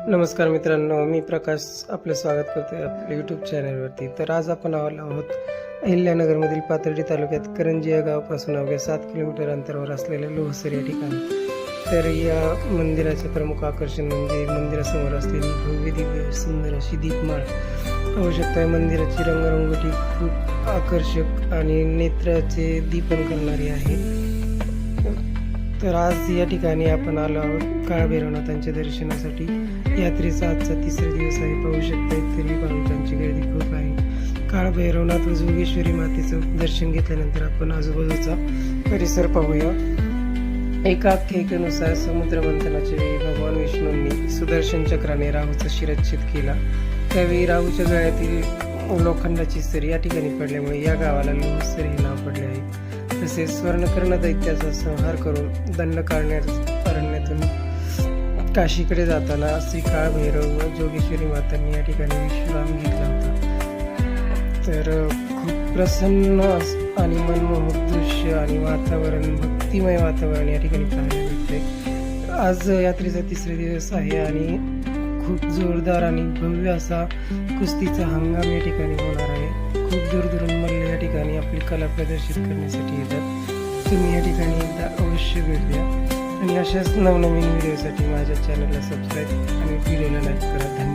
नमस्कार मित्रांनो, मी प्रकाश आपलं स्वागत करतोय आपल्या यूट्यूब चॅनलवरती. तर आज आपण आलो आहोत अहिल्यानगरमधील पाथर्डी तालुक्यात करंजी या गावापासून अवघ्या 7 किलोमीटर अंतरावर असलेल्या लोहसर या ठिकाणी. तर या मंदिराचे प्रमुख आकर्षण म्हणजे मंदिरासमोर असलेली भव्य दिव्य सुंदर अशी दीपमाळ. पाहू शकता मंदिराची रंगरंगोटी खूप आकर्षक आणि नेत्राचे दीपन करणारी आहे. तर आज या ठिकाणी आपण आलो आहोत काळभैरवनाथांच्या दर्शनासाठी. यात्रेचा आजचा तिसरा दिवस आहे. पाहू शकता तरी भाविकांची गर्दी खूप आहे. काळभैरवनाथ व जोगेश्वरी मातेचं दर्शन घेतल्यानंतर आपण आजूबाजूचा परिसर पाहूया. एका आख्यायिकेनुसार समुद्र मंथनाच्या वेळी भगवान विष्णूंनी सुदर्शन चक्राने राहूचा शिरच्छेद केला. त्यावेळी राहूच्या गळ्यातील लोखंडाची सर या ठिकाणी पडल्यामुळे या गावाला लोहसर हे नाव पडले आहे. तसेच स्वर्णकर्ण दैत्याचा संहार करून अरण्यातून काशीकडे जाताना श्री काळभैरव व जोगेश्वरी मातांनी या ठिकाणी विश्राम घेतला होता. तर खूप प्रसन्न आणि मनमोहक दृश्य आणि वातावरण, भक्तिमय वातावरण या ठिकाणी पाहायला मिळते. आज यात्रेचा तिसरा दिवस आहे आणि खूप जोरदार आणि भव्य असा कुस्तीचा हंगाम या ठिकाणी होणार आहे. खूप दूरदूरून मल्ल या ठिकाणी आपली कला प्रदर्शित करण्यासाठी येतात. तुम्ही या ठिकाणी एकदा अवश्य भेट द्या आणि अशाच नवनवीन व्हिडिओसाठी माझ्या चॅनलला सबस्क्राईब आणि व्हिडिओला लाईक करा. धन्यवाद.